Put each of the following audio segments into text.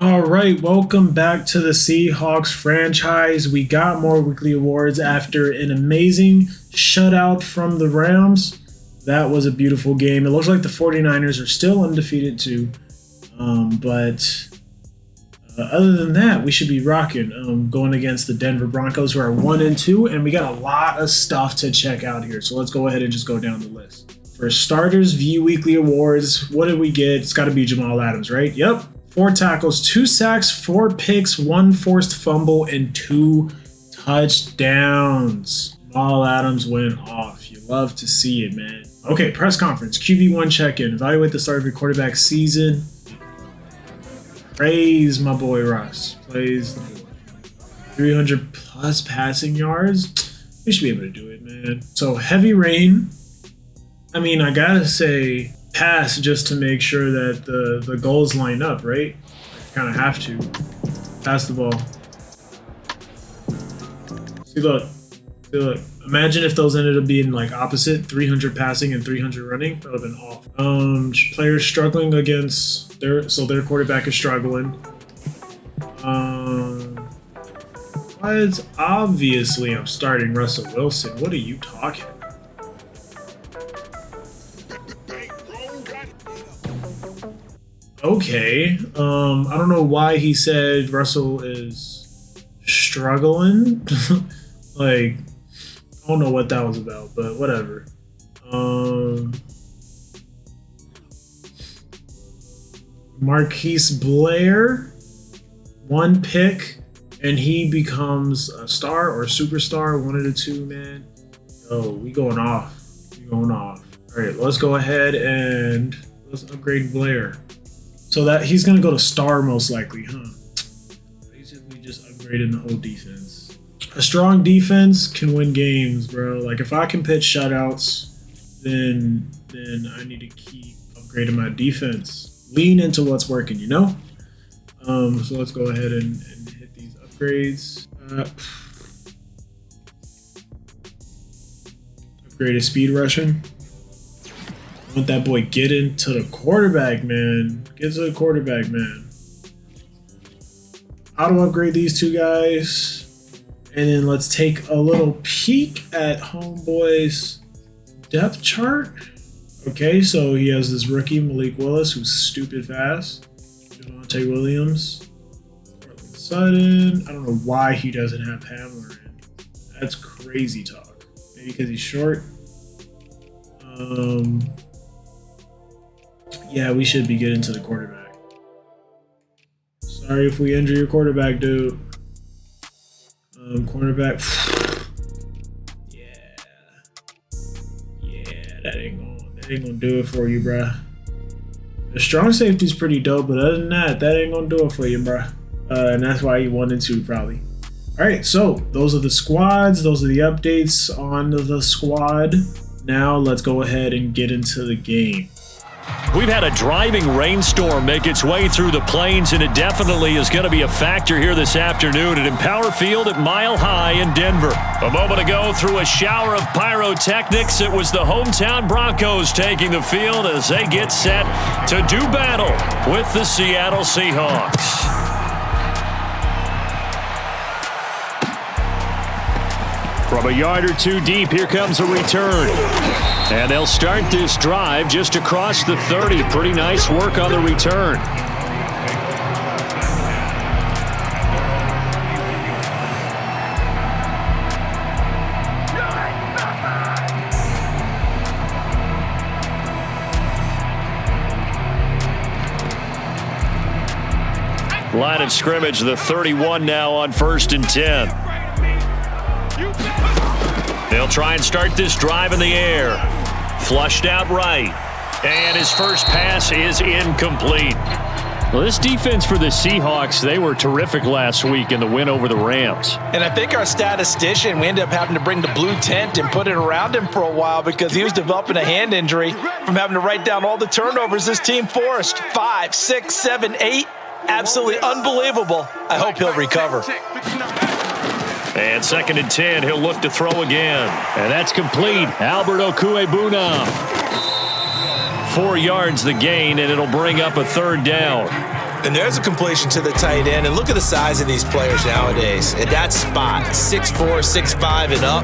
All right, welcome back to the Seahawks franchise. We got more weekly awards after an amazing shutout from the Rams. That was a beautiful game. It looks like the 49ers are still undefeated too. But other than that, we should be rocking going against the Denver Broncos, who are 1-2, and we got a lot of stuff to check out here. So let's go ahead and just go down the list. For starters, View Weekly Awards, what did we get? It's got to be Jamal Adams, right? Yep. 4 tackles, 2 sacks, 4 picks, 1 forced fumble, and 2 touchdowns. Jamal Adams went off. You love to see it, man. Okay, press conference, QB1 check-in. Evaluate the start of your quarterback season. Praise my boy Russ. Praise the boy. 300 plus passing yards. We should be able to do it, man. So heavy rain. I mean, I gotta say pass just to make sure that the goals line up, right? Kind of have to. Pass the ball. See, look. Imagine if those ended up being like opposite, 300 passing and 300 running. That would have been off. Players struggling against their quarterback is struggling. But obviously I'm starting Russell Wilson. What are you talking about? Okay. I don't know why he said Russell is struggling. Like, I don't know what that was about, but whatever. Marquise Blair, 1 pick, and he becomes a star or superstar, 1 of the 2, man. Oh, we going off. All right, let's go ahead and let's upgrade Blair. So that he's going to go to star most likely, huh? Basically just upgrading the whole defense. A strong defense can win games, bro. Like, if I can pitch shutouts, then I need to keep upgrading my defense. Lean into what's working, you know? So let's go ahead and hit these upgrades. Upgraded speed rushing. I want that boy get into the quarterback, man. Get to the quarterback, man. Auto upgrade these 2 guys. And then let's take a little peek at Homeboy's depth chart. Okay, so he has this rookie, Malik Willis, who's stupid fast. Javonte Williams. Cortland Sutton. I don't know why he doesn't have Hamler in. That's crazy talk. Maybe because he's short. Yeah, we should be getting to the quarterback. Sorry if we injure your quarterback, dude. Cornerback. Yeah, that ain't gonna do it for you, bruh. The strong safety's pretty dope, but other than that ain't gonna do it for you, bruh. And that's why you 1-2 probably. All right, so those are the squads. Those are the updates on the squad. Now let's go ahead and get into the game. We've had a driving rainstorm make its way through the plains, and it definitely is going to be a factor here this afternoon at Empower Field at Mile High in Denver. A moment ago, through a shower of pyrotechnics, it was the hometown Broncos taking the field as they get set to do battle with the Seattle Seahawks. From a yard or 2 deep, here comes a return. And they'll start this drive just across the 30. Pretty nice work on the return. Line of scrimmage, the 31 now on 1st and 10. They'll try and start this drive in the air. Flushed out right. And his first pass is incomplete. Well, this defense for the Seahawks, they were terrific last week in the win over the Rams. And I think our statistician, we ended up having to bring the blue tent and put it around him for a while because he was developing a hand injury from having to write down all the turnovers this team forced. 5, 6, 7, 8. Absolutely unbelievable. I hope he'll recover. And 2nd and 10, he'll look to throw again. And that's complete. Albert Okuebuna. 4 yards the gain, and it'll bring up a 3rd down. And there's a completion to the tight end. And look at the size of these players nowadays. At that spot, 6'4", 6'5", and up.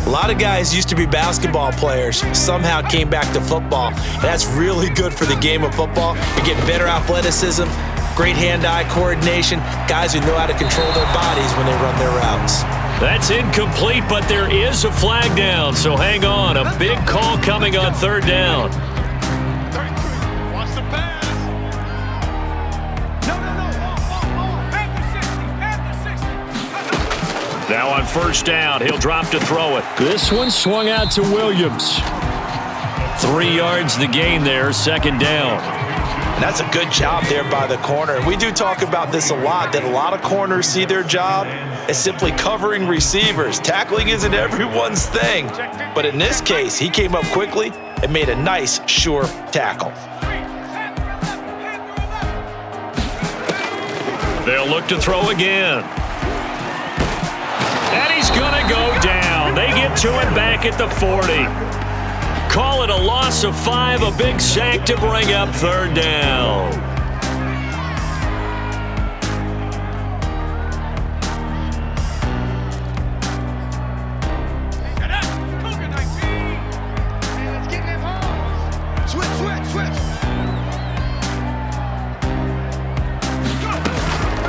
A lot of guys used to be basketball players, somehow came back to football. That's really good for the game of football. You're getting better athleticism, great hand-eye coordination, guys who know how to control their bodies when they run their routes. That's incomplete, but there is a flag down, so hang on. A big call coming on third down. Watch the pass. No. Now on first down, he'll drop to throw it. This one swung out to Williams. 3 yards the gain there, second down. And that's a good job there by the corner. And we do talk about this a lot, that a lot of corners see their job as simply covering receivers. Tackling isn't everyone's thing. But in this case, he came up quickly and made a nice, sure tackle. They'll look to throw again. And he's going to go down. They get to him back at the 40. Call it a loss of 5, a big sack to bring up third down.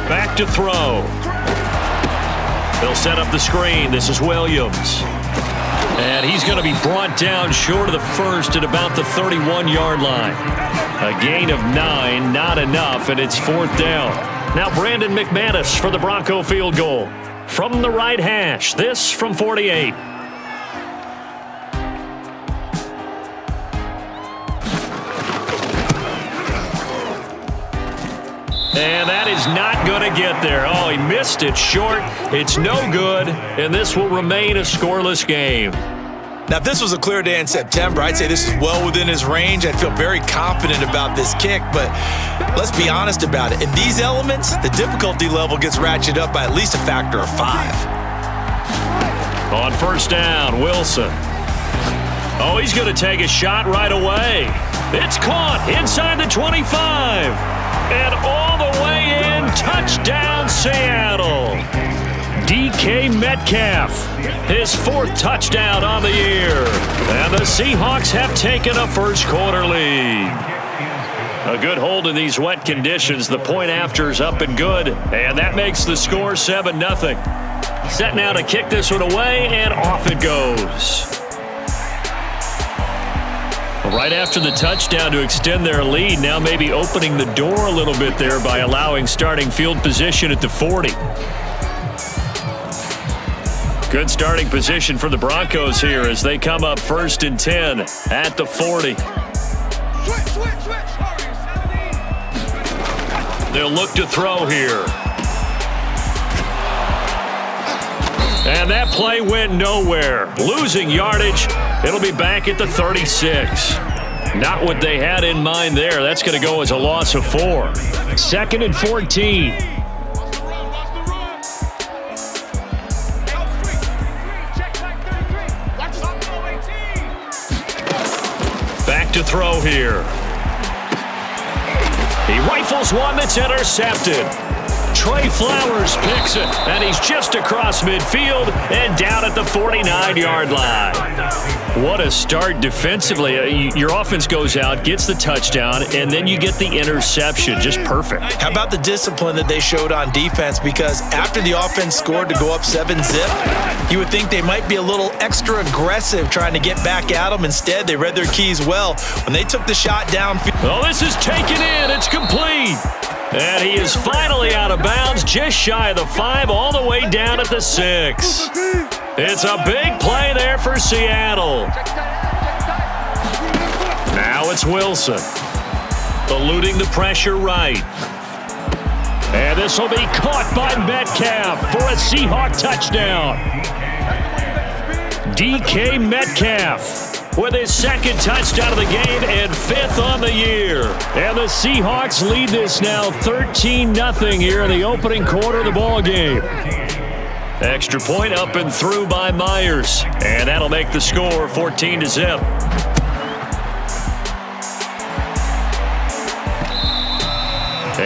Back to throw. They'll set up the screen. This is Williams. And he's going to be brought down short of the first at about the 31-yard line. A gain of 9, not enough, and it's fourth down. Now Brandon McManus for the Bronco field goal. From the right hash, this from 48. And that is not going to get there. Oh, he missed it short. It's no good, and this will remain a scoreless game. Now, if this was a clear day in September, I'd say this is well within his range. I'd feel very confident about this kick, but let's be honest about it. In these elements, the difficulty level gets ratcheted up by at least a factor of 5. On first down, Wilson. Oh, he's going to take a shot right away. It's caught inside the 25. And all the way in, touchdown Seattle. DK Metcalf, his 4th touchdown on the year. And the Seahawks have taken a first quarter lead. A good hold in these wet conditions. The point after is up and good. And that makes the score 7-0. Set now to kick this one away, and off it goes. Right after the touchdown to extend their lead, now maybe opening the door a little bit there by allowing starting field position at the 40. Good starting position for the Broncos here as they come up 1st and 10 at the 40. They'll look to throw here. And that play went nowhere. Losing yardage. It'll be back at the 36. Not what they had in mind there. That's going to go as a loss of 4. 2nd and 14. Back to throw here. He rifles one that's intercepted. Trey Flowers picks it, and he's just across midfield and down at the 49-yard line. What a start defensively. Your offense goes out, gets the touchdown, and then you get the interception. Just perfect. How about the discipline that they showed on defense? Because after the offense scored to go up 7-zip, you would think they might be a little extra aggressive trying to get back at them. Instead, they read their keys well. When they took the shot downfield. Oh, this is taken in. It's complete. And he is finally out of bounds, just shy of the 5, all the way down at the 6. It's a big play there for Seattle. Now it's Wilson. Eluding the pressure right. And this will be caught by Metcalf for a Seahawk touchdown. DK Metcalf with his 2nd touchdown of the game and 5th on the year. And the Seahawks lead this now 13-0 here in the opening quarter of the ball game. Extra point up and through by Myers. And that'll make the score 14-0.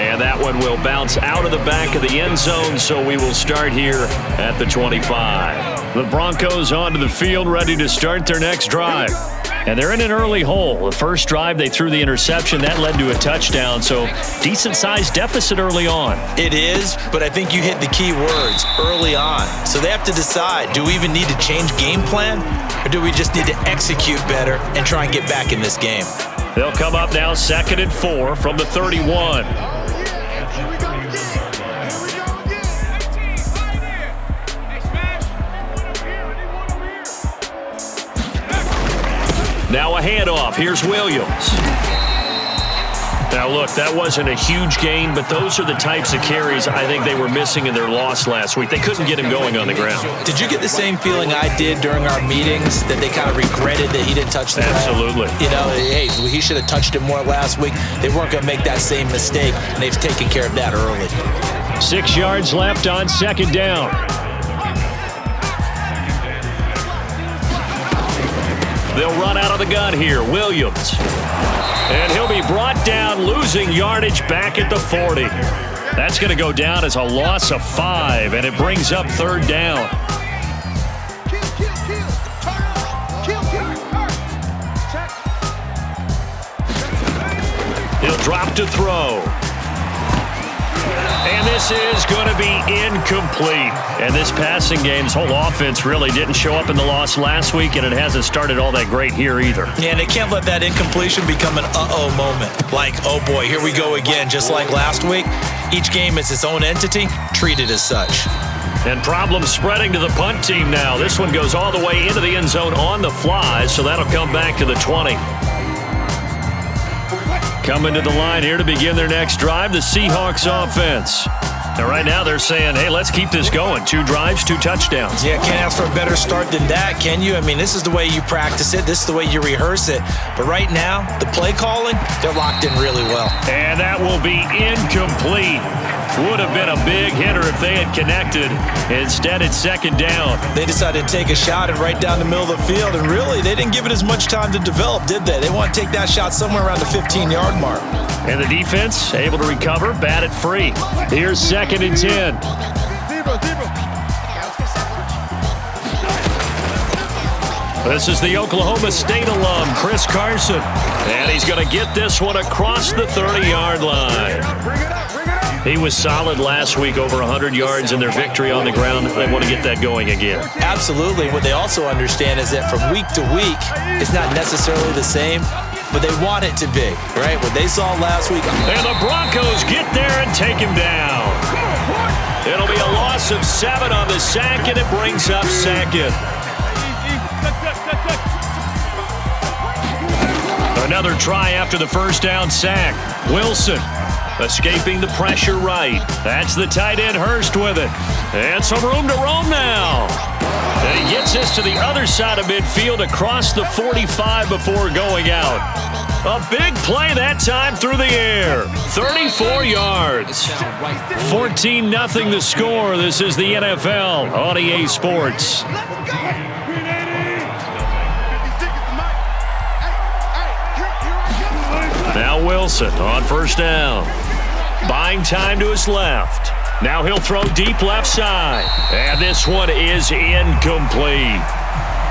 And that one will bounce out of the back of the end zone, so we will start here at the 25. The Broncos onto the field, ready to start their next drive. And they're in an early hole. The first drive, they threw the interception. That led to a touchdown, so decent-sized deficit early on. It is, but I think you hit the key words, early on. So they have to decide, do we even need to change game plan, or do we just need to execute better and try and get back in this game? They'll come up now 2nd and 4 from the 31. Now a handoff. Here's Williams. Now, look, that wasn't a huge gain, but those are the types of carries I think they were missing in their loss last week. They couldn't get him going on the ground. Did you get the same feeling I did during our meetings, that they kind of regretted that he didn't touch the ball? Absolutely. You know, hey, he should have touched it more last week. They weren't going to make that same mistake, and they've taken care of that early. 6 yards left on 2nd down. They'll run out of the gun here. Williams. And he'll be brought down, losing yardage back at the 40. That's going to go down as a loss of 5, and it brings up 3rd down. He'll drop to throw. And this is going to be incomplete. And this passing game's whole offense really didn't show up in the loss last week, and it hasn't started all that great here either. Yeah, and they can't let that incompletion become an uh-oh moment. Like, oh boy, here we go again. Just like last week, each game is its own entity, treated as such. And problems spreading to the punt team now. This one goes all the way into the end zone on the fly, so that'll come back to the 20. Coming to the line here to begin their next drive, the Seahawks offense. Now, right now they're saying, hey, let's keep this going. 2 drives, 2 touchdowns. Yeah, can't ask for a better start than that, can you? I mean, this is the way you practice it. This is the way you rehearse it. But right now, the play calling, they're locked in really well. And that will be incomplete. Would have been a big hitter if they had connected. Instead, it's 2nd down. They decided to take a shot and right down the middle of the field, and really, they didn't give it as much time to develop, did they? They want to take that shot somewhere around the 15-yard mark. And the defense able to recover, bat it free. Here's 2nd and 10. This is the Oklahoma State alum, Chris Carson. And he's going to get this one across the 30-yard line. He was solid last week, over 100 yards in their victory on the ground. They want to get that going again. Absolutely. What they also understand is that from week to week, it's not necessarily the same, but they want it to be, right? What they saw last week. And the Broncos get there and take him down. It'll be a loss of 7 on the sack, and it brings up 2nd. Another try after the first down sack. Wilson escaping the pressure right. That's the tight end Hurst with it. And some room to roam now. And he gets this to the other side of midfield across the 45 before going out. A big play that time through the air. 34 yards. 14-0 the score. This is the NFL on EA Sports. Now Wilson on first down. Buying time to his left. Now he'll throw deep left side. And this one is incomplete.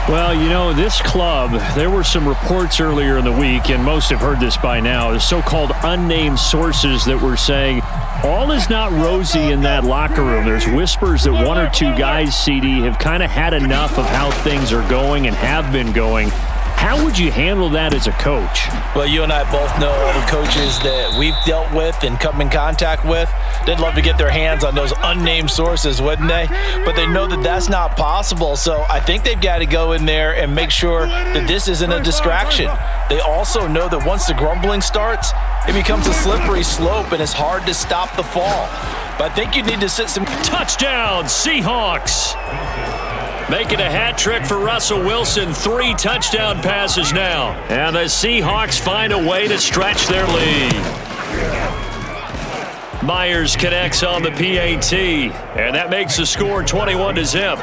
Well, you know, this club, there were some reports earlier in the week, and most have heard this by now, the so-called unnamed sources that were saying all is not rosy in that locker room. There's whispers that 1 or 2 guys, CD, have kind of had enough of how things are going and have been going. How would you handle that as a coach? Well, you and I both know all the coaches that we've dealt with and come in contact with. They'd love to get their hands on those unnamed sources, wouldn't they? But they know that that's not possible. So I think they've got to go in there and make sure that this isn't a distraction. They also know that once the grumbling starts, it becomes a slippery slope and it's hard to stop the fall. But I think you need to sit some... Touchdown, Seahawks! Making a hat trick for Russell Wilson. 3 touchdown passes now. And the Seahawks find a way to stretch their lead. Myers connects on the PAT. And that makes the score 21-0.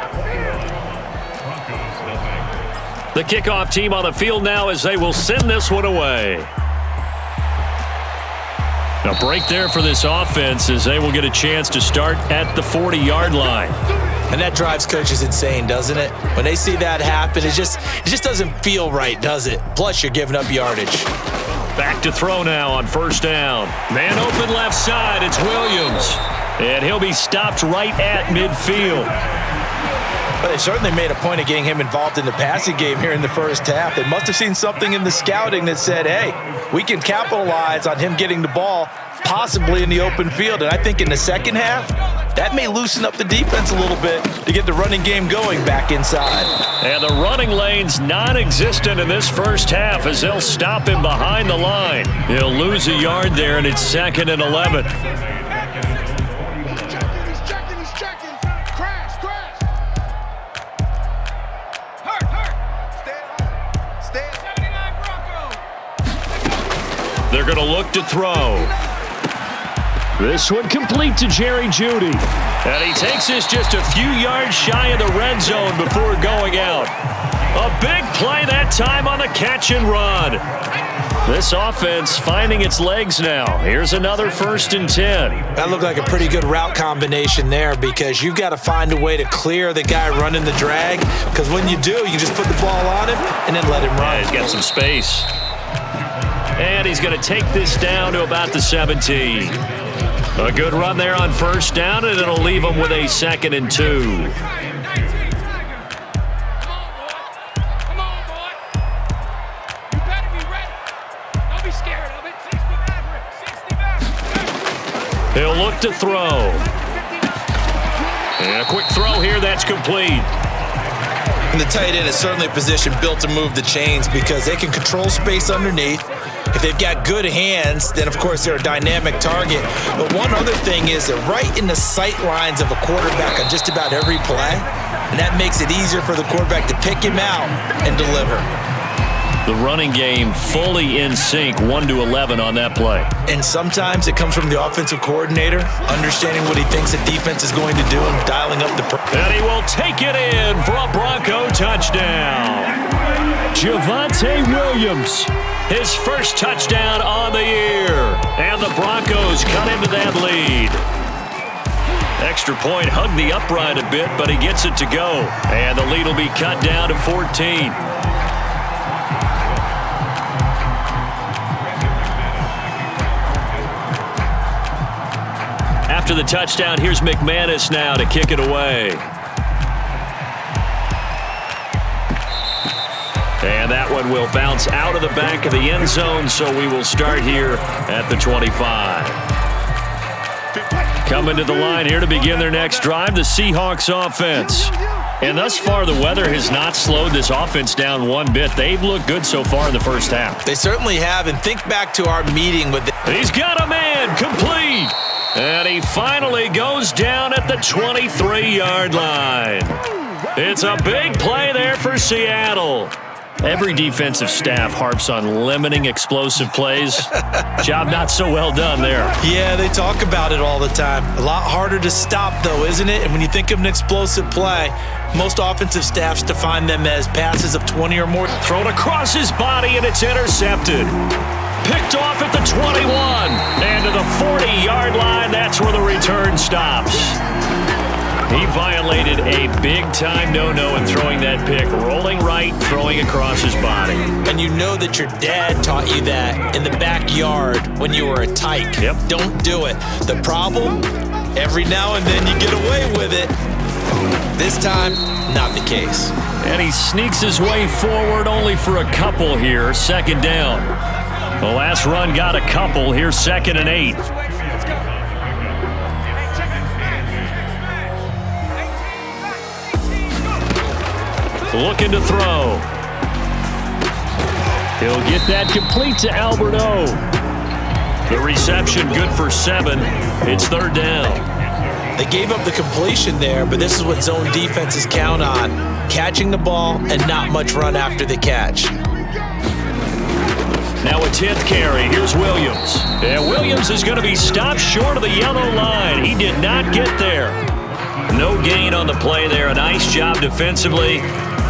The kickoff team on the field now as they will send this one away. A break there for this offense as they will get a chance to start at the 40-yard line. And that drives coaches insane, doesn't it? When they see that happen, it just doesn't feel right, does it? Plus, you're giving up yardage. Back to throw now on first down. Man open left side, it's Williams. And he'll be stopped right at midfield. But they certainly made a point of getting him involved in the passing game here in the first half. They must have seen something in the scouting that said, hey, we can capitalize on him getting the ball possibly in the open field. And I think in the second half, that may loosen up the defense a little bit to get the running game going back inside. And the running lane's non-existent in this first half as they'll stop him behind the line. He'll lose a yard there, and it's 2nd and 11. He's checking. Crash. Stay. 79 Broncos. They're going to look to throw. This one complete to Jerry Jeudy. And he takes this just a few yards shy of the red zone before going out. A big play that time on the catch and run. This offense finding its legs now. Here's another 1st and 10. That looked like a pretty good route combination there because you've got to find a way to clear the guy running the drag. Because when you do, you just put the ball on him and then let him run. Yeah, he's got some space. And he's going to take this down to about the 17. A good run there on first down, and it'll leave them with a 2nd and 2. Come on, boy. You better be ready. Don't be scared of it. 60 back. He'll look to throw. And a quick throw here, that's complete. And the tight end is certainly a position built to move the chains because they can control space underneath. If they've got good hands, then of course they're a dynamic target. But one other thing is they're right in the sight lines of a quarterback on just about every play. And that makes it easier for the quarterback to pick him out and deliver. The running game fully in sync, 1-11 on that play. And sometimes it comes from the offensive coordinator, understanding what he thinks the defense is going to do and dialing up the... And he will take it in for a Bronco touchdown. Javonte Williams, his first touchdown on the year. And the Broncos cut into that lead. Extra point hugged the upright a bit, but he gets it to go. And the lead will be cut down to 14. After the touchdown, here's McManus now to kick it away. And that one will bounce out of the back of the end zone, so we will start here at the 25. Coming to the line here to begin their next drive, the Seahawks offense. And thus far, the weather has not slowed this offense down one bit. They've looked good so far in the first half. They certainly have, and think back to our meeting with... He's got a man, complete. And he finally goes down at the 23-yard line. It's a big play there for Seattle. Every defensive staff harps on limiting explosive plays. Job not so well done there. Yeah, they talk about it all the time. A lot harder to stop, though, isn't it? And when you think of an explosive play, most offensive staffs define them as passes of 20 or more. Thrown across his body, and it's intercepted. Picked off at the 21. And to the 40-yard line, that's where the return stops. He violated a big-time no-no in throwing that pick. Rolling right, throwing across his body. And you know that your dad taught you that in the backyard when you were a tyke. Yep. Don't do it. The problem, every now and then you get away with it. This time, not the case. And he sneaks his way forward only for a couple here. 2nd down. The last run got a couple. Here's 2nd and 8. Looking to throw. He'll get that complete to Albert O. The reception good for 7. It's 3rd down. They gave up the completion there, but this is what zone defenses count on. Catching the ball and not much run after the catch. Now a 10th carry. Here's Williams. And Williams is going to be stopped short of the yellow line. He did not get there. No gain on the play there. A nice job defensively.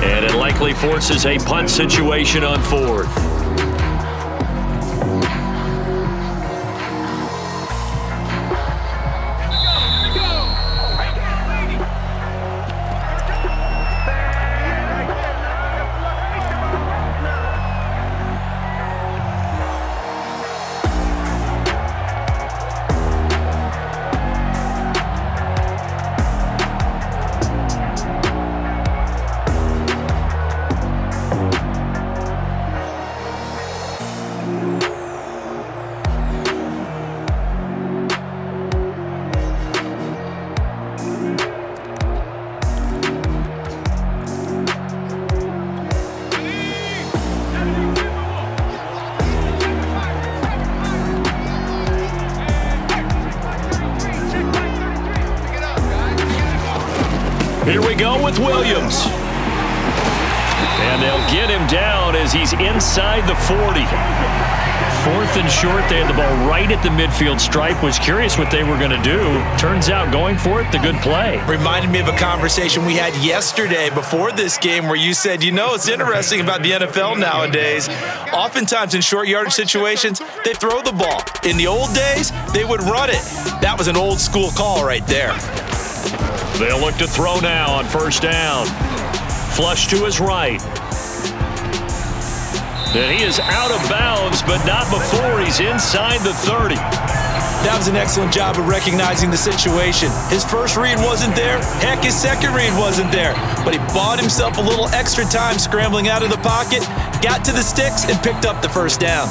And it likely forces a punt situation on 4th. Here we go with Williams. And they'll get him down as he's inside the 40. 4th and short. They had the ball right at the midfield stripe. Was curious what they were going to do. Turns out going for it, the good play. Reminded me of a conversation we had yesterday before this game where you said, you know, it's interesting about the NFL nowadays. Oftentimes in short yardage situations, they throw the ball. In the old days, they would run it. That was an old school call right there. They'll look to throw now on 1st down. Flush to his right. And he is out of bounds, but not before he's inside the 30. That was an excellent job of recognizing the situation. His first read wasn't there. Heck, his second read wasn't there. But he bought himself a little extra time scrambling out of the pocket, got to the sticks, and picked up the 1st down.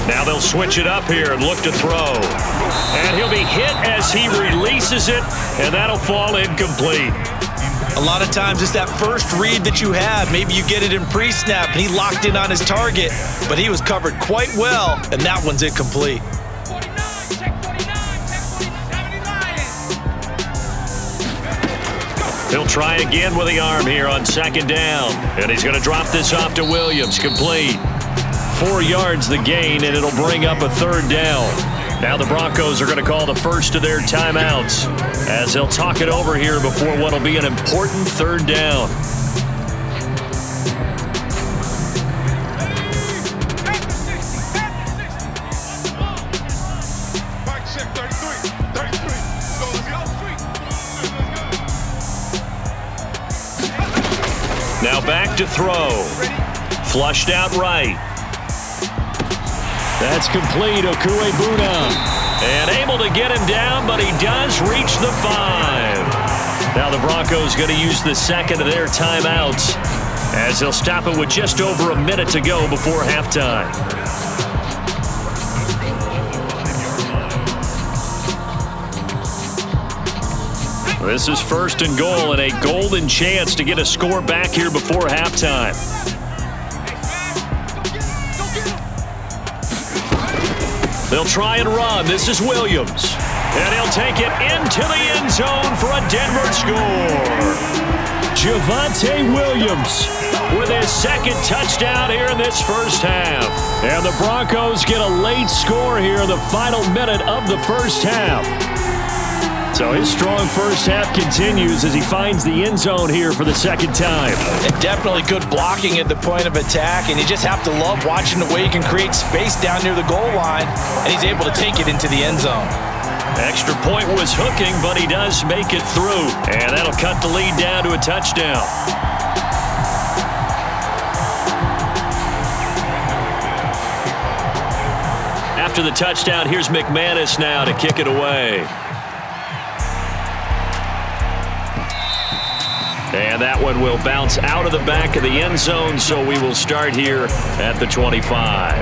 Now they'll switch it up here and look to throw. And he'll be hit as he releases it, and that'll fall incomplete. A lot of times it's that first read that you have. Maybe you get it in pre-snap, and he locked in on his target, but he was covered quite well, and that one's incomplete. 49, check 49, He'll try again with the arm here on 2nd down. And he's going to drop this off to Williams. Complete. 4 yards the gain, and it'll bring up a 3rd down. Now the Broncos are going to call the first of their timeouts as they'll talk it over here before what will be an important 3rd down. Now back to throw. Flushed out right. That's complete, Okuebuna. And able to get him down, but he does reach the 5. Now the Broncos going to use the 2nd of their timeouts as they'll stop it with just over a minute to go before halftime. This is 1st and goal and a golden chance to get a score back here before halftime. They'll try and run. This is Williams. And he'll take it into the end zone for a Denver score. Javonte Williams with his 2nd touchdown here in this 1st half. And the Broncos get a late score here in the final minute of the 1st half. So his strong 1st half continues as he finds the end zone here for the 2nd time. And definitely good blocking at the point of attack, and you just have to love watching the way he can create space down near the goal line, and he's able to take it into the end zone. Extra point was hooking, but he does make it through, and that'll cut the lead down to a touchdown. After the touchdown, here's McManus now to kick it away. And that one will bounce out of the back of the end zone, so we will start here at the 25.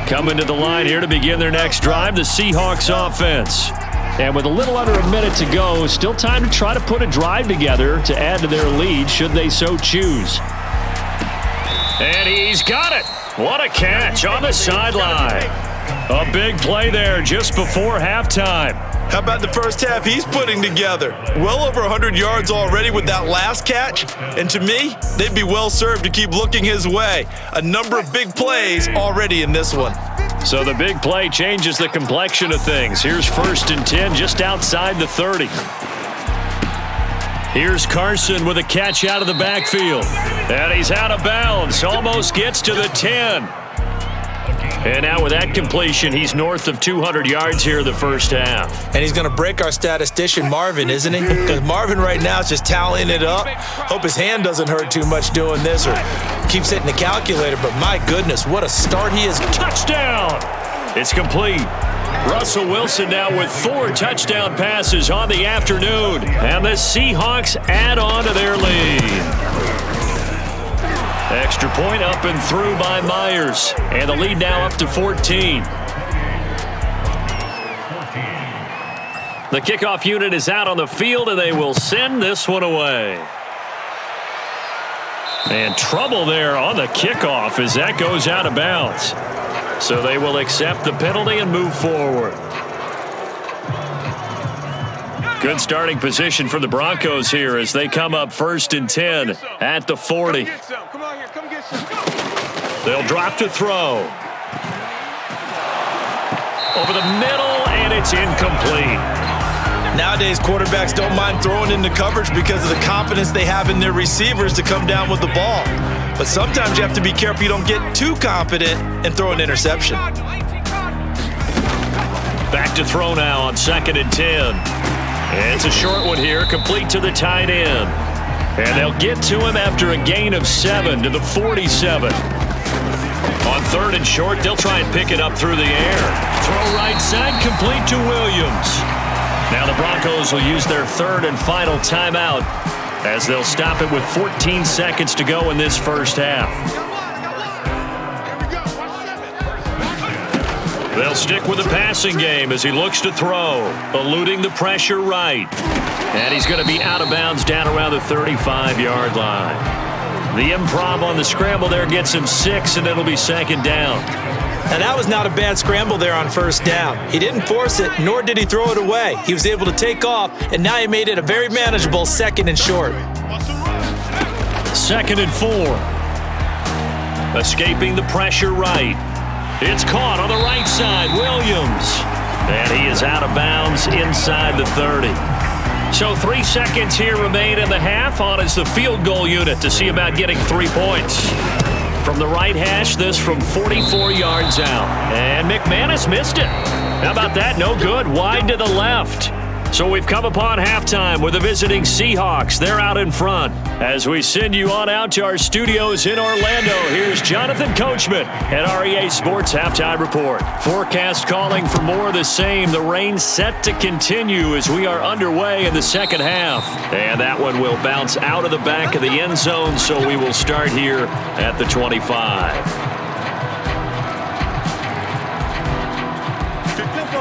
Coming to the line here to begin their next drive, the Seahawks offense. And with a little under a minute to go, still time to try to put a drive together to add to their lead should they so choose. And he's got it. What a catch on the sideline. A big play there just before halftime. How about the 1st half he's putting together? Well over 100 yards already with that last catch. And to me, they'd be well served to keep looking his way. A number of big plays already in this one. So the big play changes the complexion of things. Here's 1st and 10 just outside the 30. Here's Carson with a catch out of the backfield. And he's out of bounds. Almost gets to the 10. And now with that completion, he's north of 200 yards here in the 1st half. And he's going to break our statistician, Marvin, isn't he? Because Marvin right now is just tallying it up. Hope his hand doesn't hurt too much doing this or keeps hitting the calculator. But my goodness, what a start he is. Touchdown! It's complete. Russell Wilson now with 4 touchdown passes on the afternoon. And the Seahawks add on to their lead. Extra point up and through by Myers. And the lead now up to 14. The kickoff unit is out on the field, and they will send this one away. And trouble there on the kickoff as that goes out of bounds. So they will accept the penalty and move forward. Good starting position for the Broncos here as they come up 1st and 10 at the 40. They'll drop to throw. Over the middle, and it's incomplete. Nowadays, quarterbacks don't mind throwing into coverage because of the confidence they have in their receivers to come down with the ball. But sometimes you have to be careful you don't get too confident and throw an interception. Back to throw now on 2nd and 10. It's a short one here, complete to the tight end. And they'll get to him after a gain of 7 to the 47. On 3rd and short, they'll try and pick it up through the air. Throw right side, complete to Williams. Now the Broncos will use their 3rd and final timeout as they'll stop it with 14 seconds to go in this first half. They'll stick with the passing game as he looks to throw, eluding the pressure right. And he's going to be out of bounds down around the 35-yard line. The improv on the scramble there gets him 6, and it'll be 2nd down. And that was not a bad scramble there on 1st down. He didn't force it, nor did he throw it away. He was able to take off, and now he made it a very manageable 2nd and short. 2nd and 4. Escaping the pressure right. It's caught on the right side, Williams. And he is out of bounds inside the 30. So 3 seconds here remain in the half. On is the field goal unit to see about getting 3 points. From the right hash, this from 44 yards out. And McManus missed it. How about that? No good. Wide to the left. So we've come upon halftime with the visiting Seahawks. They're out in front. As we send you on out to our studios in Orlando, here's Jonathan Coachman at REA Sports Halftime Report. Forecast calling for more of the same. The rain set to continue as we are underway in the second half. And that one will bounce out of the back of the end zone, so we will start here at the 25.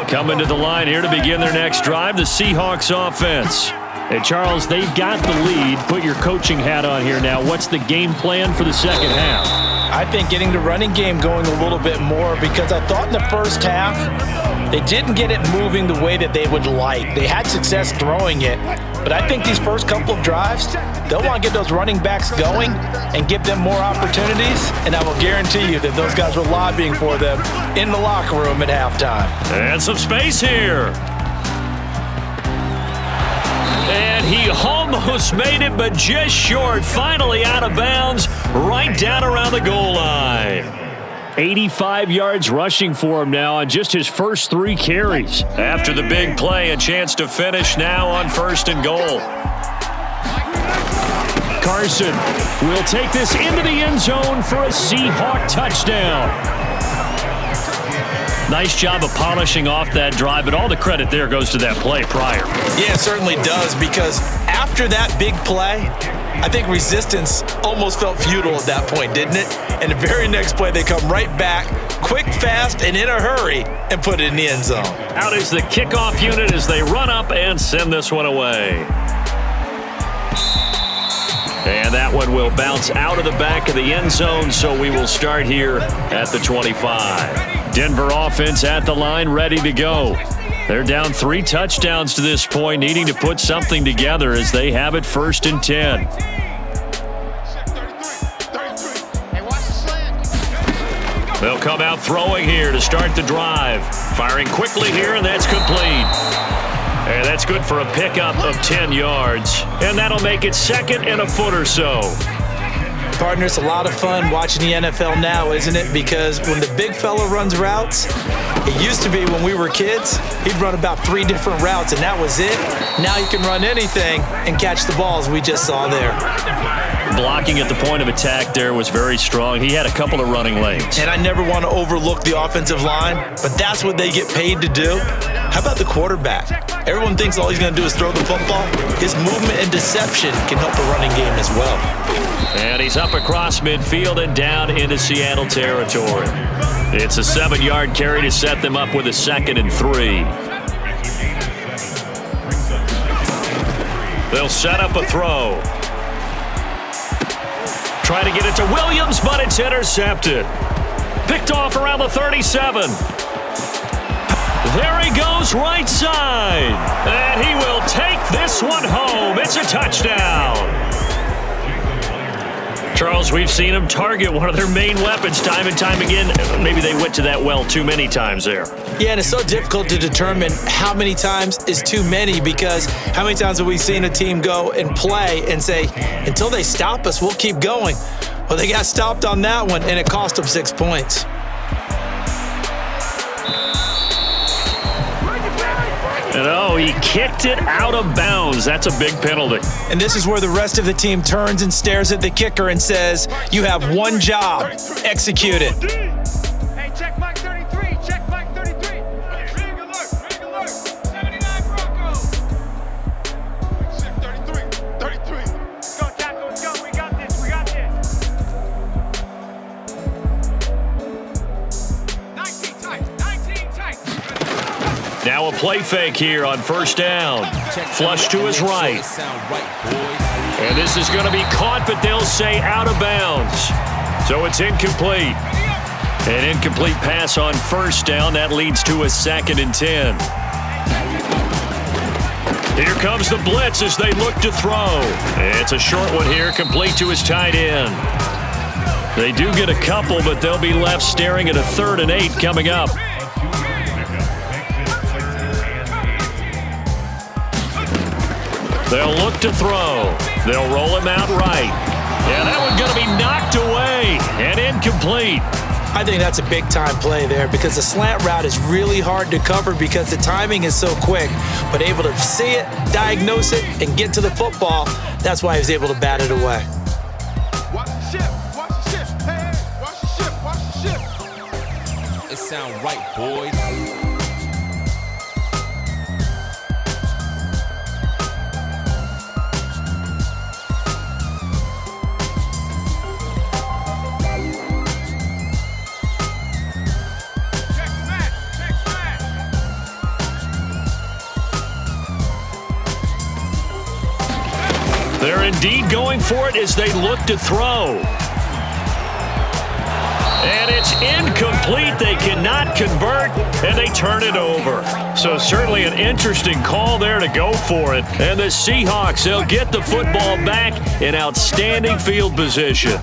Coming to the line here to begin their next drive, the Seahawks offense. And Charles, they've got the lead. Put your coaching hat on here now. What's the game plan for the second half? I think getting the running game going a little bit more, because I thought in the first half they didn't get it moving the way that they would like. They had success throwing it, but I think these first couple of drives, they'll want to get those running backs going and give them more opportunities, and I will guarantee you that those guys were lobbying for them in the locker room at halftime. And some space here. And he almost made it, but just short. Finally out of bounds, right down around the goal line. 85 yards rushing for him now on just his first 3 carries. After the big play, a chance to finish now on 1st and goal. Carson will take this into the end zone for a Seahawk touchdown. Nice job of polishing off that drive, but all the credit there goes to that play prior. Yeah, it certainly does, because after that big play, I think resistance almost felt futile at that point, didn't it? And the very next play, they come right back, quick, fast, and in a hurry, and put it in the end zone. Out is the kickoff unit as they run up and send this one away. And that one will bounce out of the back of the end zone, so we will start here at the 25. Denver offense at the line, ready to go. They're down 3 touchdowns to this point, needing to put something together as they have it 1st and 10. They'll come out throwing here to start the drive. Firing quickly here, and that's complete. And that's good for a pickup of 10 yards. And that'll make it 2nd and a foot or so. Partner, it's a lot of fun watching the NFL now, isn't it? Because when the big fella runs routes, it used to be when we were kids, he'd run about 3 different routes, and that was it. Now you can run anything and catch the balls we just saw there. Blocking at the point of attack there was very strong. He had a couple of running lanes. And I never want to overlook the offensive line, but that's what they get paid to do. How about the quarterback? Everyone thinks all he's going to do is throw the football. His movement and deception can help the running game as well. And he's up across midfield and down into Seattle territory. It's a 7-yard carry to set them up with a 2nd and 3. They'll set up a throw. Trying to get it to Williams, but it's intercepted. Picked off around the 37. There he goes, right side. And he will take this one home. It's a touchdown. Charles, we've seen him target one of their main weapons time and time again. Maybe they went to that well too many times there. Yeah, and it's so difficult to determine how many times is too many, because how many times have we seen a team go and play and say, until they stop us, we'll keep going. Well, they got stopped on that one, and it cost them 6 points. And he kicked it out of bounds. That's a big penalty. And this is where the rest of the team turns and stares at the kicker and says, you have one job, execute it. Hey, check Mike 33. Check Mike 33. Ring alert. 79 Broncos. Check 33. Let's go, Taco. Let's go. We got this. 19 tight. Now a play fake here on first down. Flush to his right. And this is going to be caught, but they'll say out of bounds. So it's incomplete. An incomplete pass on first down. That leads to a 2nd and 10. Here comes the blitz as they look to throw. It's a short one here, complete to his tight end. They do get a couple, but they'll be left staring at a 3rd and 8 coming up. They'll look to throw. They'll roll him out right. Yeah, that one's going to be knocked away and incomplete. I think that's a big-time play there, because the slant route is really hard to cover because the timing is so quick. But able to see it, diagnose it, and get to the football, that's why he was able to bat it away. Watch the ship. Hey, watch the ship. It sound right, boys. They're indeed going for it as they look to throw. And it's incomplete. They cannot convert, and they turn it over. So certainly an interesting call there to go for it. And the Seahawks, they'll get the football back in outstanding field position.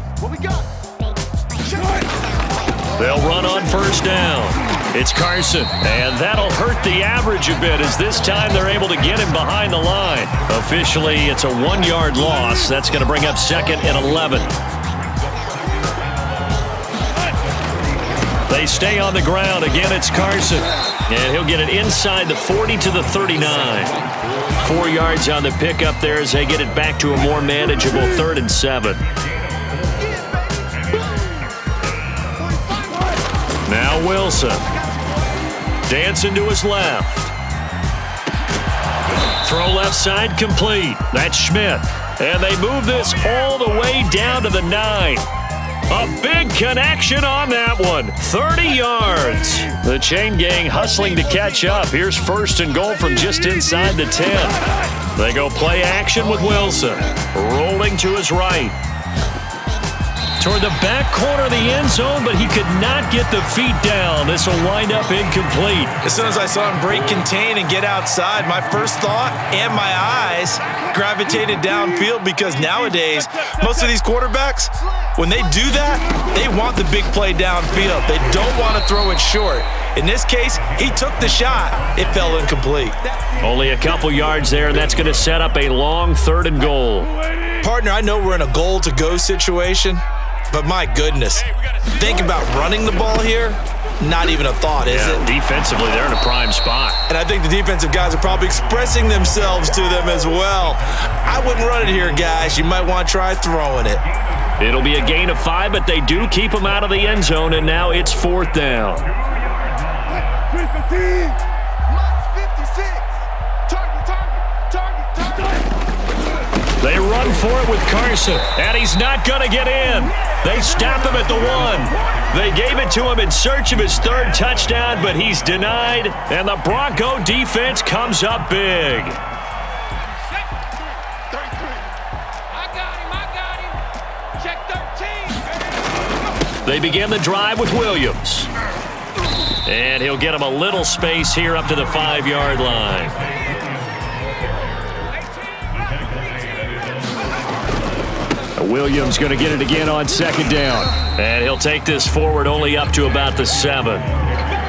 They'll run on first down. It's Carson, and that'll hurt the average a bit as this time they're able to get him behind the line. Officially, it's a 1-yard loss. That's going to bring up 2nd and 11. They stay on the ground. Again, it's Carson, and he'll get it inside the 40 to the 39. 4 yards on the pickup there as they get it back to a more manageable 3rd and 7. Now Wilson. Dancing to his left. Throw left side complete. That's Schmidt. And they move this all the way down to the 9. A big connection on that one. 30 yards. The chain gang hustling to catch up. Here's 1st and goal from just inside the 10. They go play action with Wilson. Rolling to his right. Toward the back corner of the end zone, but he could not get the feet down. This will wind up incomplete. As soon as I saw him break contain and get outside, my first thought and my eyes gravitated downfield, because nowadays, most of these quarterbacks, when they do that, they want the big play downfield. They don't want to throw it short. In this case, he took the shot. It fell incomplete. Only a couple yards there, and that's going to set up a long 3rd and goal. Partner, I know we're in a goal-to-go situation, but my goodness, think about running the ball here. Not even a thought, is it? Defensively, they're in a prime spot. And I think the defensive guys are probably expressing themselves to them as well. I wouldn't run it here, guys. You might want to try throwing it. It'll be a gain of 5, but they do keep him out of the end zone, and now it's 4th down. They run for it with Carson, and he's not going to get in. They stop him at the 1. They gave it to him in search of his 3rd touchdown, but he's denied, and the Bronco defense comes up big. I got him. Check 13. They begin the drive with Williams. And he'll get him a little space here up to the 5-yard line. Williams going to get it again on 2nd down. And he'll take this forward only up to about the 7.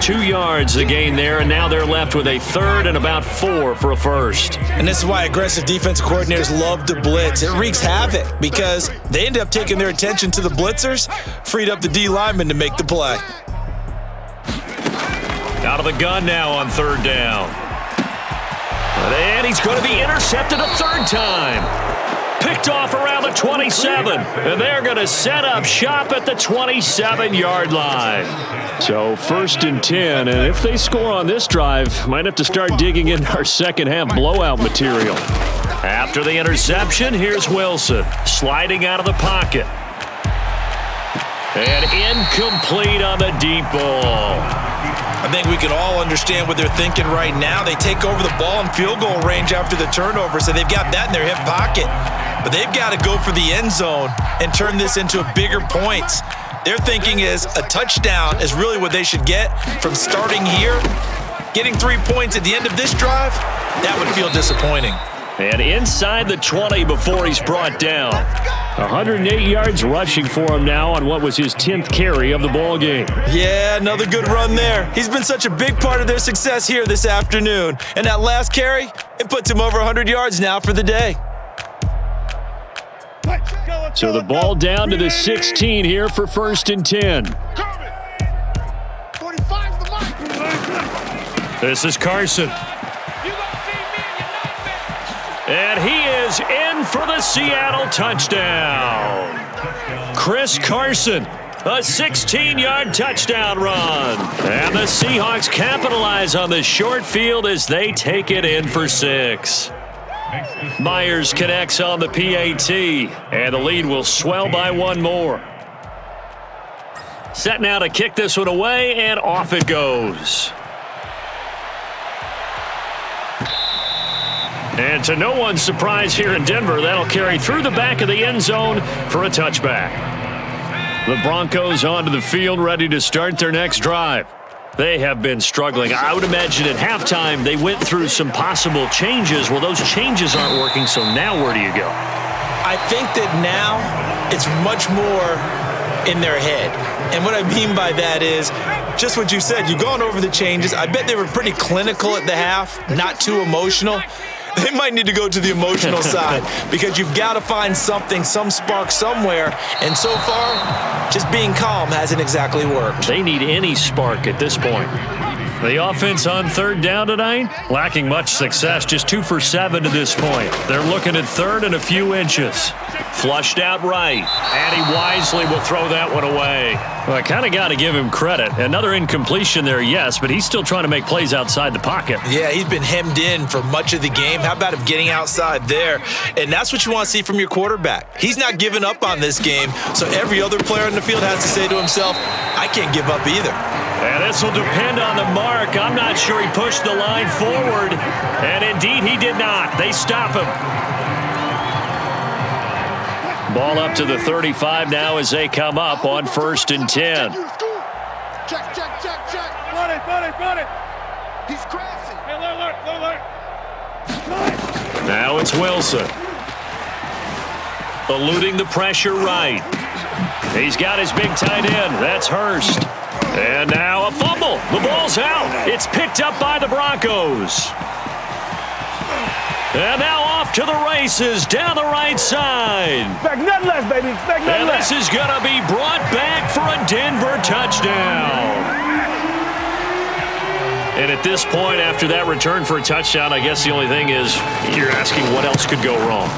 2 yards the gain there, and now they're left with a 3rd and about 4 for a first. And this is why aggressive defensive coordinators love to blitz. It wreaks havoc because they end up taking their attention to the blitzers, freed up the D lineman to make the play. Out of the gun now on 3rd down. And he's going to be intercepted a 3rd time. Picked off around the 27. And they're going to set up shop at the 27-yard line. So 1st and 10. And if they score on this drive, might have to start digging in our second-half blowout material. After the interception, here's Wilson sliding out of the pocket. And incomplete on the deep ball. I think we can all understand what they're thinking right now. They take over the ball in field goal range after the turnover, so they've got that in their hip pocket. But they've got to go for the end zone and turn this into bigger points. Their thinking is a touchdown is really what they should get from starting here. Getting 3 points at the end of this drive, that would feel disappointing. And inside the 20 before he's brought down. 108 yards rushing for him now on what was his 10th carry of the ball game. Yeah, another good run there. He's been such a big part of their success here this afternoon. And that last carry, it puts him over 100 yards now for the day. So the ball down to the 16 here for 1st and 10. 45's the mark. This is Carson. And he is in for the Seattle touchdown. Chris Carson, a 16-yard touchdown run. And the Seahawks capitalize on the short field as they take it in for 6. Myers connects on the PAT, and the lead will swell by 1 more. Set now to kick this one away, and off it goes. And to no one's surprise here in Denver, that'll carry through the back of the end zone for a touchback. The Broncos onto the field, ready to start their next drive. They have been struggling. I would imagine at halftime they went through some possible changes. Well, those changes aren't working, so now where do you go? I think that now it's much more in their head. And what I mean by that is just what you said. You've gone over the changes. I bet they were pretty clinical at the half, not too emotional. They might need to go to the emotional side because you've got to find something, some spark somewhere. And so far, just being calm hasn't exactly worked. They need any spark at this point. The offense on 3rd down tonight, lacking much success, just 2 for 7 to this point. They're looking at 3rd and a few inches. Flushed out right, and he wisely will throw that one away. Well, I kind of got to give him credit. Another incompletion there, yes, but he's still trying to make plays outside the pocket. Yeah, he's been hemmed in for much of the game. How about him getting outside there? And that's what you want to see from your quarterback. He's not giving up on this game, so every other player in the field has to say to himself, I can't give up either. And this will depend on the mark. I'm not sure he pushed the line forward, and indeed he did not. They stop him. Ball up to the 35 now as they come up on 1st and 10. Check. Run it. He's crashing. Hey, alert. Now it's Wilson. Eluding the pressure right. He's got his big tight end. That's Hurst. And now a fumble. The ball's out. It's picked up by the Broncos. And now off to the races down the right side. Expect nothing less, baby. Expect nothing less. And this is going to be brought back for a Denver touchdown. And at this point, after that return for a touchdown, I guess the only thing is you're asking what else could go wrong.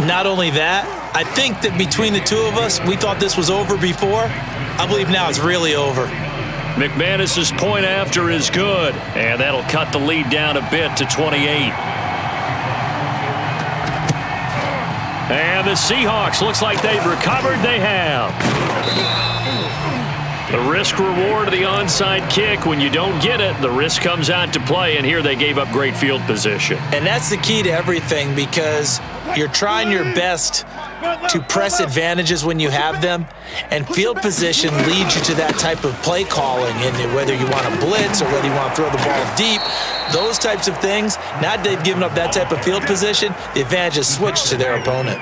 Not only that, I think that between the two of us, we thought this was over before. I believe now it's really over. McManus's point after is good, and that'll cut the lead down a bit to 28. And the Seahawks, looks like they've recovered. They have. The risk reward of the onside kick. When you don't get it, the risk comes out to play, and here they gave up great field position. And that's the key to everything because you're trying your best to press advantages when you have them, and field position leads you to that type of play calling, and whether you want to blitz or whether you want to throw the ball deep, those types of things. Now that they've given up that type of field position, the advantage is switched to their opponent.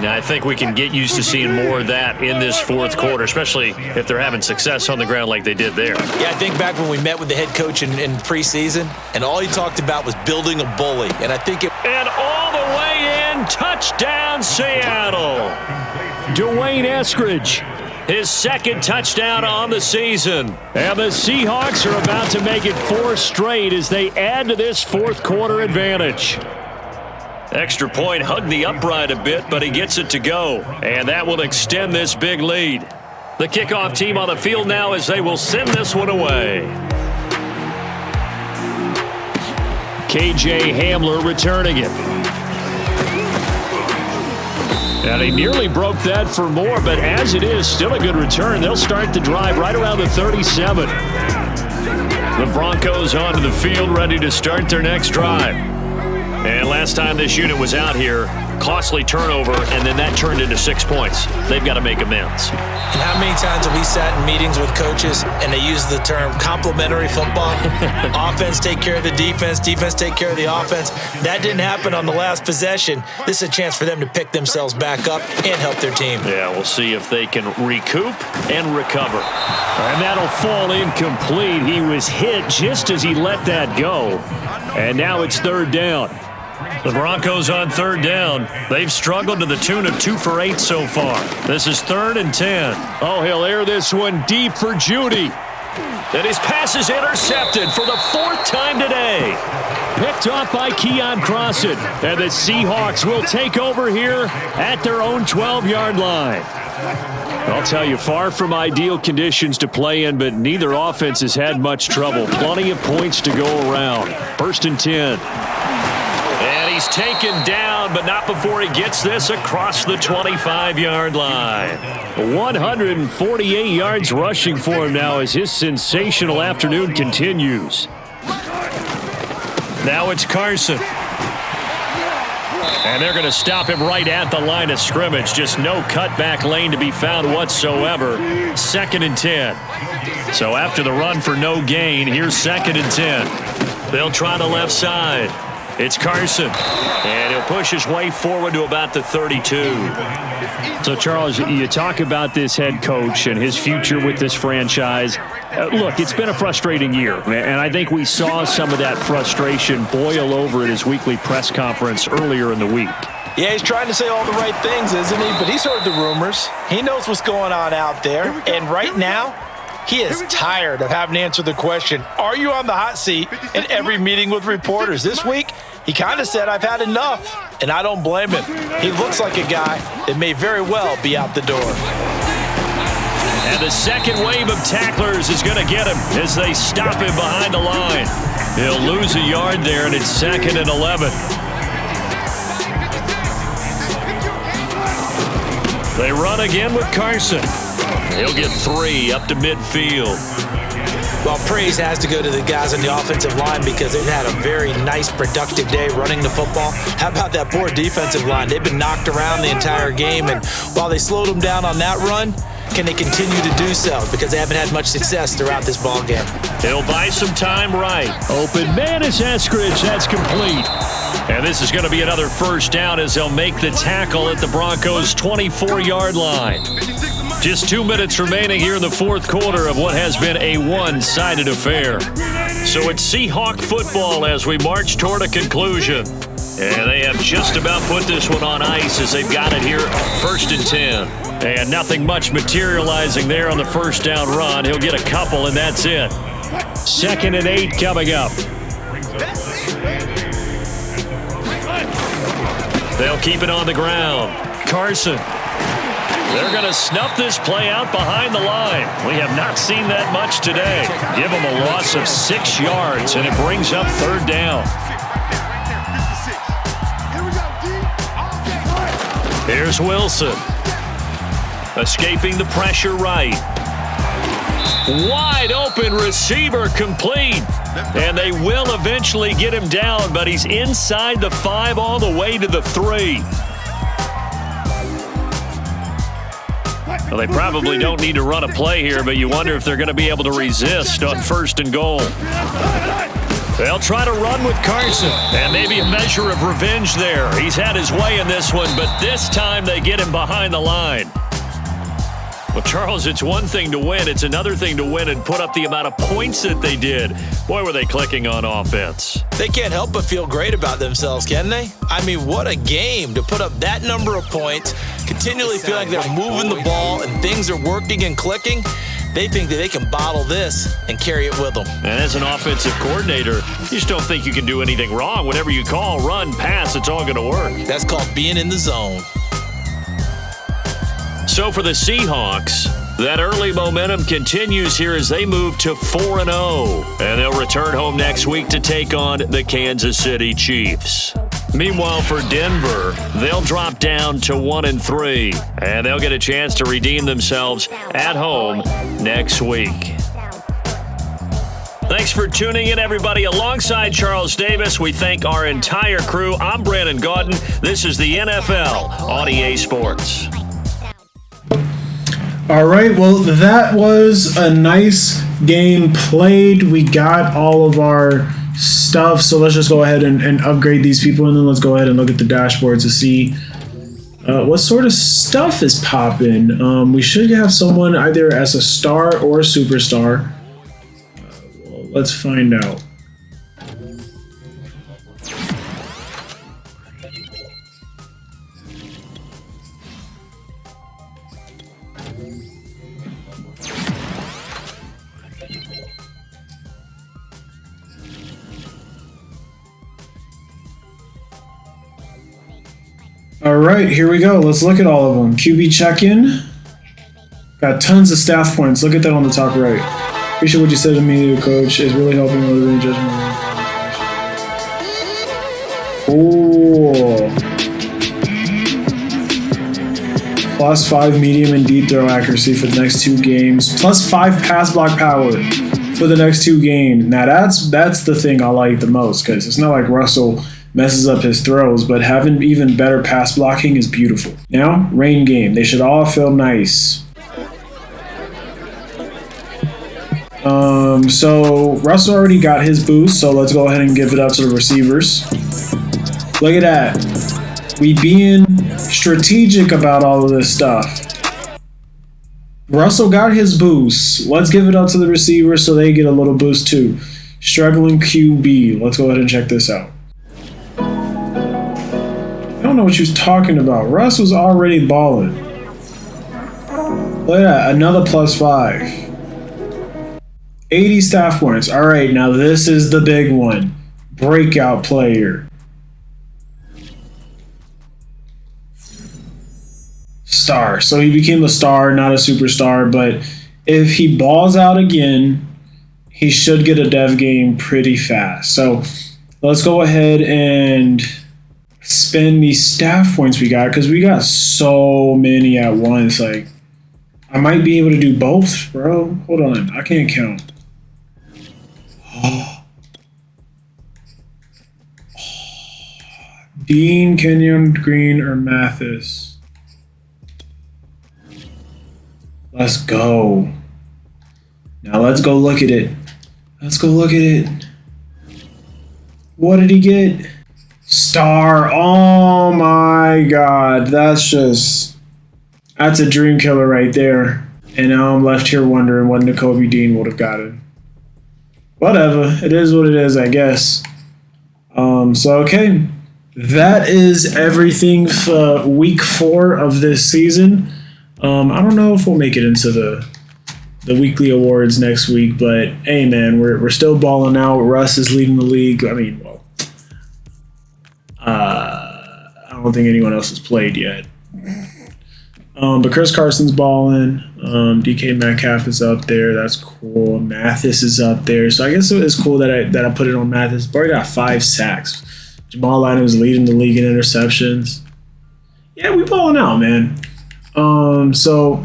Now, I think we can get used to seeing more of that in this fourth quarter, especially if they're having success on the ground like they did there. Yeah, I think back when we met with the head coach in preseason, and all he talked about was building a bully. And I think And all the way in, touchdown Seattle. Dwayne Eskridge, his second touchdown on the season. And the Seahawks are about to make it 4 straight as they add to this fourth quarter advantage. Extra point hugged the upright a bit, but he gets it to go. And that will extend this big lead. The kickoff team on the field now as they will send this one away. KJ Hamler returning it. And he nearly broke that for more, but as it is, still a good return. They'll start the drive right around the 37. The Broncos onto the field, ready to start their next drive. And last time this unit was out here, costly turnover, and then that turned into 6 points. They've got to make amends. And how many times have we sat in meetings with coaches and they use the term complementary football? Offense take care of the defense, defense take care of the offense. That didn't happen on the last possession. This is a chance for them to pick themselves back up and help their team. Yeah, we'll see if they can recoup and recover. And that'll fall incomplete. He was hit just as he let that go. And now it's third down. The Broncos on third down. They've struggled to the tune of 2 for 8 so far. This is 3rd and 10. Oh, he'll air this one deep for Judy. And his pass is intercepted for the 4th time today. Picked off by Keon Crossan. And the Seahawks will take over here at their own 12-yard line. I'll tell you, far from ideal conditions to play in, but neither offense has had much trouble. Plenty of points to go around. 1st and 10. And he's taken down, but not before he gets this across the 25-yard line. 148 yards rushing for him now as his sensational afternoon continues. Now it's Carson. And they're going to stop him right at the line of scrimmage. Just no cutback lane to be found whatsoever. 2nd and 10. So after the run for no gain, here's 2nd and 10. They'll try the left side. It's Carson, and he'll push his way forward to about the 32. So, Charles, you talk about this head coach and his future with this franchise. Look, it's been a frustrating year, and I think we saw some of that frustration boil over at his weekly press conference earlier in the week. Yeah, he's trying to say all the right things, isn't he? But he's heard the rumors. He knows what's going on out there, and right now, he is tired of having to answer the question, are you on the hot seat, in every meeting with reporters. This week, he kind of said, I've had enough, and I don't blame him. He looks like a guy that may very well be out the door. And the second wave of tacklers is going to get him as they stop him behind the line. He'll lose a yard there, and it's 2nd and 11. They run again with Carson. He'll get 3 up to midfield. Well, praise has to go to the guys on the offensive line because they've had a very nice, productive day running the football. How about that poor defensive line? They've been knocked around the entire game, and while they slowed them down on that run, can they continue to do so? Because they haven't had much success throughout this ball game. He'll buy some time right. Open man is Eskridge. That's complete. And this is going to be another first down as they'll make the tackle at the Broncos' 24-yard line. Just 2 minutes remaining here in the fourth quarter of what has been a one-sided affair. So it's Seahawk football as we march toward a conclusion. And they have just about put this one on ice as they've got it here, 1st and 10. And nothing much materializing there on the first down run. He'll get a couple, and that's it. 2nd and 8 coming up. They'll keep it on the ground. Carson. They're going to snuff this play out behind the line. We have not seen that much today. Give them a loss of 6 yards, and it brings up 3rd down. Here's Wilson. Escaping the pressure right. Wide open receiver complete. And they will eventually get him down, but he's inside the 5 all the way to the 3. Well, they probably don't need to run a play here, but you wonder if they're going to be able to resist on 1st and goal. They'll try to run with Carson, and maybe a measure of revenge there. He's had his way in this one, but this time they get him behind the line. Well, Charles, it's one thing to win. It's another thing to win and put up the amount of points that they did. Boy, were they clicking on offense. They can't help but feel great about themselves, can they? I mean, what a game to put up that number of points, continually feel like they're moving the ball and things are working and clicking. They think that they can bottle this and carry it with them. And as an offensive coordinator, you just don't think you can do anything wrong. Whatever you call, run, pass, it's all going to work. That's called being in the zone. So for the Seahawks, that early momentum continues here as they move to 4-0. And they'll return home next week to take on the Kansas City Chiefs. Meanwhile, for Denver, they'll drop down to 1-3, and they'll get a chance to redeem themselves at home next week. Thanks for tuning in, everybody. Alongside Charles Davis, we thank our entire crew. I'm Brandon Gaudin. This is the NFL on EA Sports. All right, well, that was a nice game played. We got all of our stuff, so let's just go ahead and upgrade these people, and then let's go ahead and look at the dashboard to see what sort of stuff is popping. We should have someone either as a star or a superstar. Well, let's find out. All right, here we go. Let's look at all of them. QB check-in. Got tons of staff points. Look at that on the top right. Appreciate what you said to me, coach. It's really helping with the judgment. Oh. +5 medium and deep throw accuracy for the next 2 games. +5 pass block power for the next 2 games. Now that's the thing I like the most, because it's not like Russell messes up his throws, but having even better pass blocking is beautiful. Now, rain game. They should all feel nice. So Russell already got his boost, so let's go ahead and give it up to the receivers. Look at that. We being strategic about all of this stuff. Russell got his boost. Let's give it up to the receivers so they get a little boost too. Struggling QB. Let's go ahead and check this out. I don't know what she was talking about. Russ was already balling. Look at that. Another +5. 80 staff points. All right, now this is the big one. Breakout player. Star. So he became a star, not a superstar, but if he balls out again, he should get a dev game pretty fast. So let's go ahead and spend these staff points we got, because we got so many at once. Like, I might be able to do both, bro. Hold on. I can't count. Dean, Kenyon, Green, or Mathis? Let's go. Now let's go look at it. Let's go look at it. What did he get? Star. Oh my God. That's a dream killer right there. And now I'm left here wondering what Nakobe Dean would have gotten. Whatever. It is what it is, I guess. So, okay. That is everything for week 4 of this season. I don't know if we'll make it into the weekly awards next week, but hey, man, we're still balling out. Russ is leading the league. I mean, well, I don't think anyone else has played yet. But Chris Carson's balling. DK Metcalf is up there. That's cool. Mathis is up there. So I guess it was cool that I put it on Mathis. Already got 5 sacks. Jamal Adams is leading the league in interceptions. Yeah, we balling out, man. So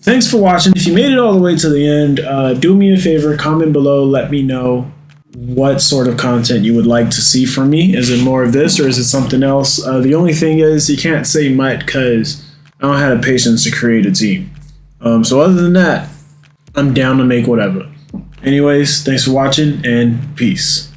thanks for watching. If you made it all the way to the end, do me a favor, comment below, let me know what sort of content you would like to see from me. Is it more of this or is it something else? The only thing is you can't say much because I don't have the patience to create a team. So other than that, I'm down to make whatever. Anyways, thanks for watching and peace.